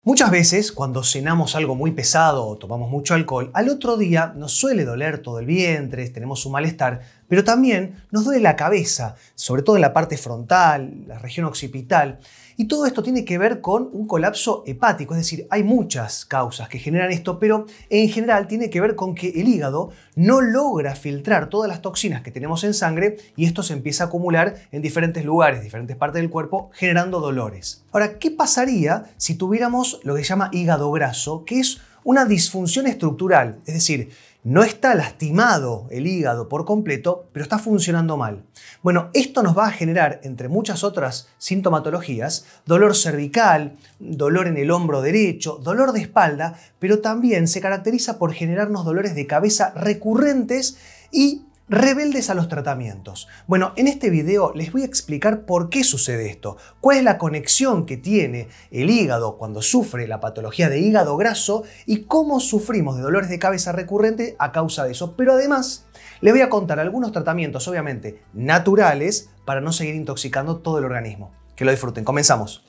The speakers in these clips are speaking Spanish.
Muchas veces, cuando cenamos algo muy pesado o tomamos mucho alcohol, al otro día nos suele doler todo el vientre, tenemos un malestar, pero también nos duele la cabeza, sobre todo en la parte frontal, la región occipital. Y todo esto tiene que ver con un colapso hepático, es decir, hay muchas causas que generan esto, pero en general tiene que ver con que el hígado no logra filtrar todas las toxinas que tenemos en sangre y esto se empieza a acumular en diferentes lugares, diferentes partes del cuerpo, generando dolores. Ahora, ¿qué pasaría si tuviéramos lo que se llama hígado graso, que es una disfunción estructural? Es decir, no está lastimado el hígado por completo, pero está funcionando mal. Bueno, esto nos va a generar, entre muchas otras sintomatologías, dolor cervical, dolor en el hombro derecho, dolor de espalda, pero también se caracteriza por generarnos dolores de cabeza recurrentes y rebeldes a los tratamientos. Bueno, en este video les voy a explicar por qué sucede esto, cuál es la conexión que tiene el hígado cuando sufre la patología de hígado graso y cómo sufrimos de dolores de cabeza recurrente a causa de eso. Pero además les voy a contar algunos tratamientos, obviamente naturales, para no seguir intoxicando todo el organismo. Que lo disfruten. Comenzamos.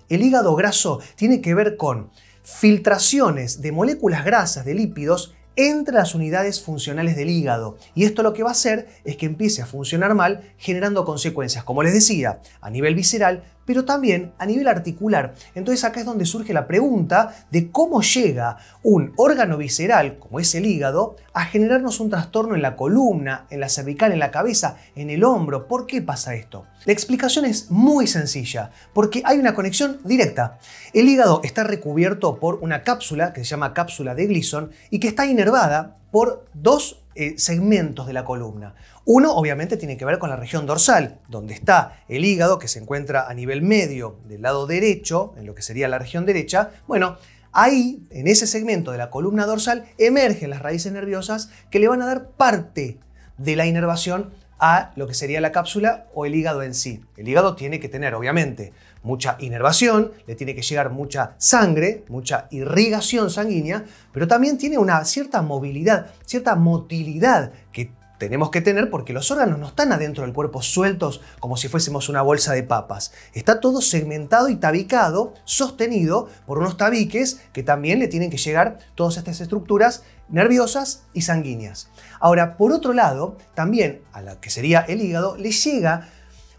El hígado graso tiene que ver con filtraciones de moléculas grasas, de lípidos, entre las unidades funcionales del hígado. Y esto lo que va a hacer es que empiece a funcionar mal, generando consecuencias, como les decía, a nivel visceral, pero también a nivel articular. Entonces acá es donde surge la pregunta de cómo llega un órgano visceral, como es el hígado, a generarnos un trastorno en la columna, en la cervical, en la cabeza, en el hombro. ¿Por qué pasa esto? La explicación es muy sencilla, porque hay una conexión directa. El hígado está recubierto por una cápsula que se llama cápsula de Gleason y que está inervada por dos segmentos de la columna. Uno obviamente tiene que ver con la región dorsal, donde está el hígado, que se encuentra a nivel medio del lado derecho, en lo que sería la región derecha. Bueno, ahí, en ese segmento de la columna dorsal, emergen las raíces nerviosas que le van a dar parte de la inervación a lo que sería la cápsula o el hígado en sí. El hígado tiene que tener, obviamente, mucha inervación, le tiene que llegar mucha sangre, mucha irrigación sanguínea, pero también tiene una cierta movilidad, cierta motilidad que tenemos que tener porque los órganos no están adentro del cuerpo sueltos como si fuésemos una bolsa de papas. Está todo segmentado y tabicado, sostenido por unos tabiques que también le tienen que llegar todas estas estructuras nerviosas y sanguíneas. Ahora, por otro lado, también a la que sería el hígado le llega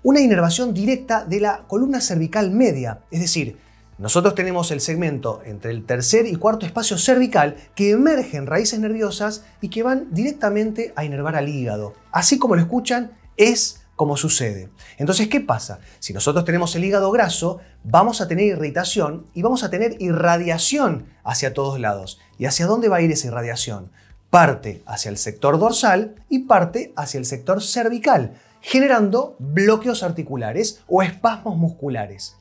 una inervación directa de la columna cervical media, es decir, nosotros tenemos el segmento entre el tercer y cuarto espacio cervical que emergen raíces nerviosas y que van directamente a inervar al hígado. Así como lo escuchan, es como sucede. Entonces, ¿qué pasa? Si nosotros tenemos el hígado graso, vamos a tener irritación y vamos a tener irradiación hacia todos lados. ¿Y hacia dónde va a ir esa irradiación? Parte hacia el sector dorsal y parte hacia el sector cervical, generando bloqueos articulares o espasmos musculares.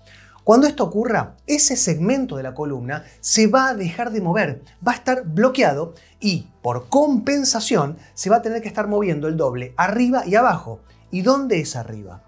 Cuando esto ocurra, ese segmento de la columna se va a dejar de mover, va a estar bloqueado y, por compensación, se va a tener que estar moviendo el doble arriba y abajo. ¿Y dónde es arriba?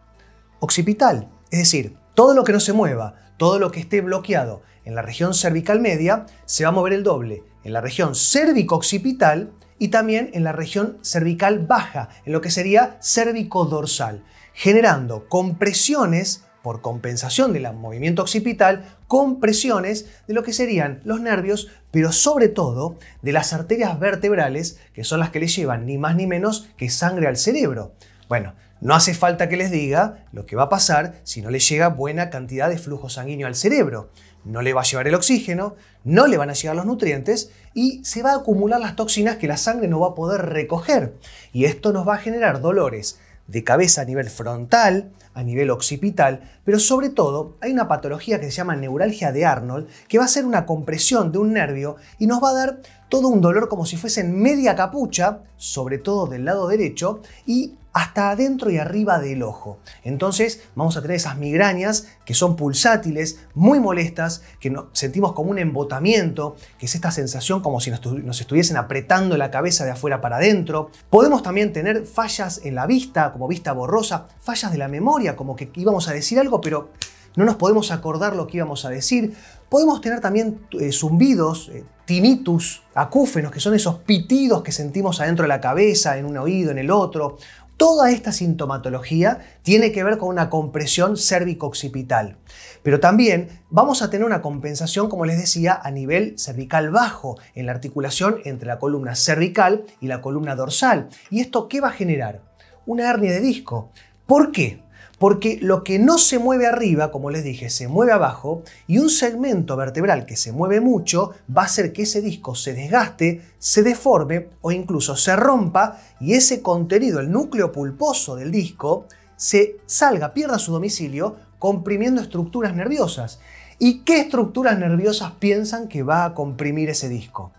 Occipital, es decir, todo lo que no se mueva, todo lo que esté bloqueado en la región cervical media, se va a mover el doble en la región cérvico-occipital y también en la región cervical baja, en lo que sería cérvico-dorsal, generando compresiones por compensación del movimiento occipital, compresiones de lo que serían los nervios, pero sobre todo de las arterias vertebrales, que son las que le llevan ni más ni menos que sangre al cerebro. Bueno, no hace falta que les diga lo que va a pasar si no le llega buena cantidad de flujo sanguíneo al cerebro. No le va a llevar el oxígeno, no le van a llegar los nutrientes y se va a acumular las toxinas que la sangre no va a poder recoger. Y esto nos va a generar dolores de cabeza a nivel frontal, a nivel occipital, pero sobre todo hay una patología que se llama neuralgia de Arnold, que va a ser una compresión de un nervio y nos va a dar todo un dolor como si fuese en media capucha, sobre todo del lado derecho, y hasta adentro y arriba del ojo. Entonces vamos a tener esas migrañas que son pulsátiles, muy molestas, que sentimos como un embotamiento, que es esta sensación como si nos estuviesen apretando la cabeza de afuera para adentro. Podemos también tener fallas en la vista, como vista borrosa, fallas de la memoria, como que íbamos a decir algo, pero no nos podemos acordar lo que íbamos a decir. Podemos tener también zumbidos, tinnitus, acúfenos, que son esos pitidos que sentimos adentro de la cabeza, en un oído, en el otro, Toda esta sintomatología tiene que ver con una compresión cérvico-occipital. Pero también vamos a tener una compensación, como les decía, a nivel cervical bajo, en la articulación entre la columna cervical y la columna dorsal. ¿Y esto qué va a generar? Una hernia de disco. ¿Por qué? Porque lo que no se mueve arriba, como les dije, se mueve abajo, y un segmento vertebral que se mueve mucho va a hacer que ese disco se desgaste, se deforme o incluso se rompa, y ese contenido, el núcleo pulposo del disco, se salga, pierda su domicilio, comprimiendo estructuras nerviosas. ¿Y qué estructuras nerviosas piensan que va a comprimir ese disco?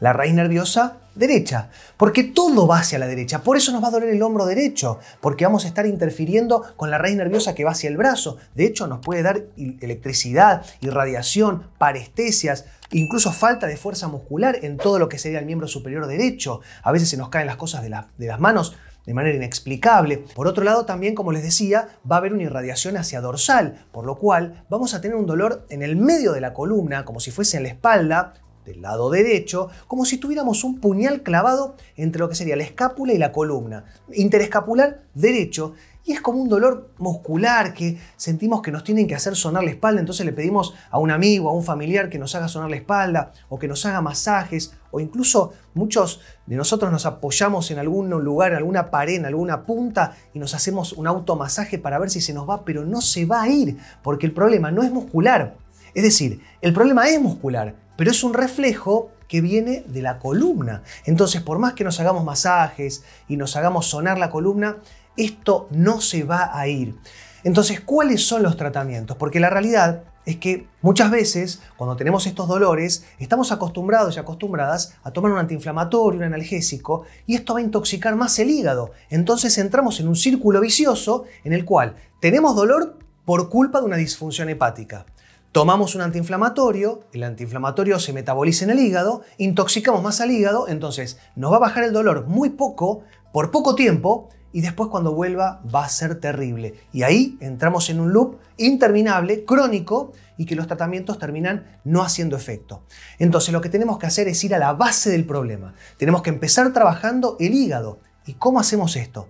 La raíz nerviosa derecha, porque todo va hacia la derecha. Por eso nos va a doler el hombro derecho, porque vamos a estar interfiriendo con la raíz nerviosa que va hacia el brazo. De hecho, nos puede dar electricidad, irradiación, parestesias, incluso falta de fuerza muscular en todo lo que sería el miembro superior derecho. A veces se nos caen las cosas de las manos de manera inexplicable. Por otro lado, también, como les decía, va a haber una irradiación hacia dorsal, por lo cual vamos a tener un dolor en el medio de la columna, como si fuese en la espalda, del lado derecho, como si tuviéramos un puñal clavado entre lo que sería la escápula y la columna, interescapular derecho, y es como un dolor muscular que sentimos que nos tienen que hacer sonar la espalda. Entonces le pedimos a un amigo, a un familiar que nos haga sonar la espalda, o que nos haga masajes, o incluso muchos de nosotros nos apoyamos en algún lugar, en alguna pared, en alguna punta, y nos hacemos un automasaje para ver si se nos va, pero no se va a ir, porque el problema no es muscular. Es decir, el problema es muscular, pero es un reflejo que viene de la columna. Entonces, por más que nos hagamos masajes y nos hagamos sonar la columna, esto no se va a ir. Entonces, ¿cuáles son los tratamientos? Porque la realidad es que muchas veces, cuando tenemos estos dolores, estamos acostumbrados y acostumbradas a tomar un antiinflamatorio, un analgésico, y esto va a intoxicar más el hígado. Entonces entramos en un círculo vicioso en el cual tenemos dolor por culpa de una disfunción hepática. Tomamos un antiinflamatorio, el antiinflamatorio se metaboliza en el hígado, intoxicamos más al hígado, entonces nos va a bajar el dolor muy poco, por poco tiempo, y después cuando vuelva va a ser terrible. Y ahí entramos en un loop interminable, crónico, y que los tratamientos terminan no haciendo efecto. Entonces lo que tenemos que hacer es ir a la base del problema. Tenemos que empezar trabajando el hígado. ¿Y cómo hacemos esto?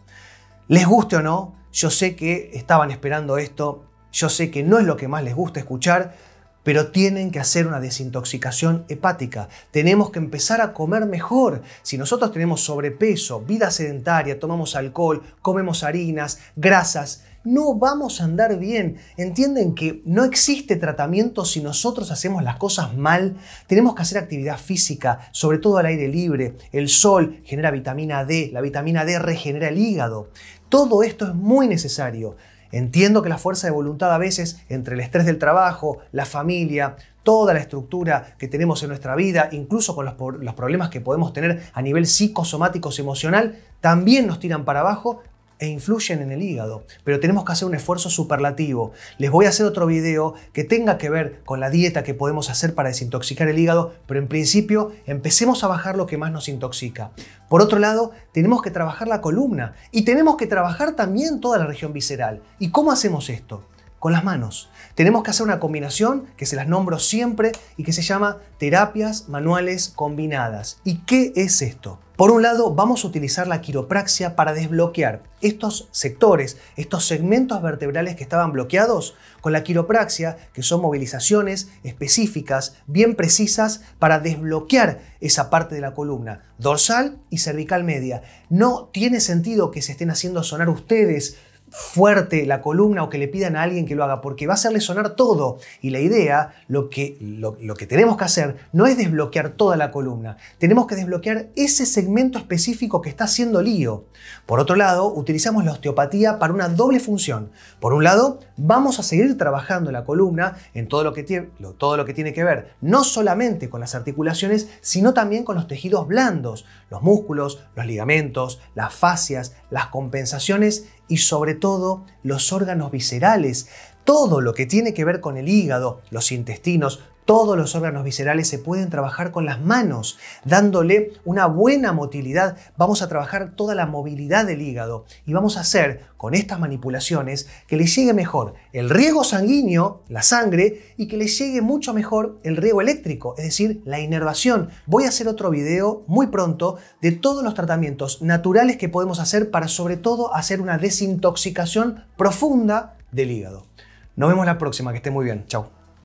Les guste o no, yo sé que estaban esperando esto. Yo sé que no es lo que más les gusta escuchar, pero tienen que hacer una desintoxicación hepática. Tenemos que empezar a comer mejor. Si nosotros tenemos sobrepeso, vida sedentaria, tomamos alcohol, comemos harinas, grasas, no vamos a andar bien. Entienden que no existe tratamiento si nosotros hacemos las cosas mal. Tenemos que hacer actividad física, sobre todo al aire libre. El sol genera vitamina D, la vitamina D regenera el hígado. Todo esto es muy necesario. Entiendo que la fuerza de voluntad a veces, entre el estrés del trabajo, la familia, toda la estructura que tenemos en nuestra vida, incluso con los problemas que podemos tener a nivel psicosomático emocional, también nos tiran para abajo e influyen en el hígado. Pero tenemos que hacer un esfuerzo superlativo. Les voy a hacer otro video que tenga que ver con la dieta que podemos hacer para desintoxicar el hígado, pero en principio empecemos a bajar lo que más nos intoxica. Por otro lado, tenemos que trabajar la columna y tenemos que trabajar también toda la región visceral. ¿Y cómo hacemos esto? Con las manos. Tenemos que hacer una combinación que se las nombro siempre y que se llama terapias manuales combinadas. ¿Y qué es esto? Por un lado, vamos a utilizar la quiropraxia para desbloquear estos sectores, estos segmentos vertebrales que estaban bloqueados con la quiropraxia, que son movilizaciones específicas, bien precisas, para desbloquear esa parte de la columna, dorsal y cervical media. No tiene sentido que se estén haciendo sonar ustedes fuerte la columna o que le pidan a alguien que lo haga, porque va a hacerle sonar todo. Y la idea, lo que tenemos que hacer no es desbloquear toda la columna, tenemos que desbloquear ese segmento específico que está haciendo lío. Por otro lado, utilizamos la osteopatía para una doble función. Por un lado, vamos a seguir trabajando la columna en todo lo que tiene que ver no solamente con las articulaciones, sino también con los tejidos blandos, los músculos, los ligamentos, las fascias, las compensaciones y sobre todo los órganos viscerales. Todo lo que tiene que ver con el hígado, los intestinos, Todos los órganos viscerales se pueden trabajar con las manos, dándole una buena motilidad. Vamos a trabajar toda la movilidad del hígado y vamos a hacer con estas manipulaciones que le llegue mejor el riego sanguíneo, la sangre, y que le llegue mucho mejor el riego eléctrico, es decir, la inervación. Voy a hacer otro video muy pronto de todos los tratamientos naturales que podemos hacer para sobre todo hacer una desintoxicación profunda del hígado. Nos vemos la próxima, que esté muy bien. Chau.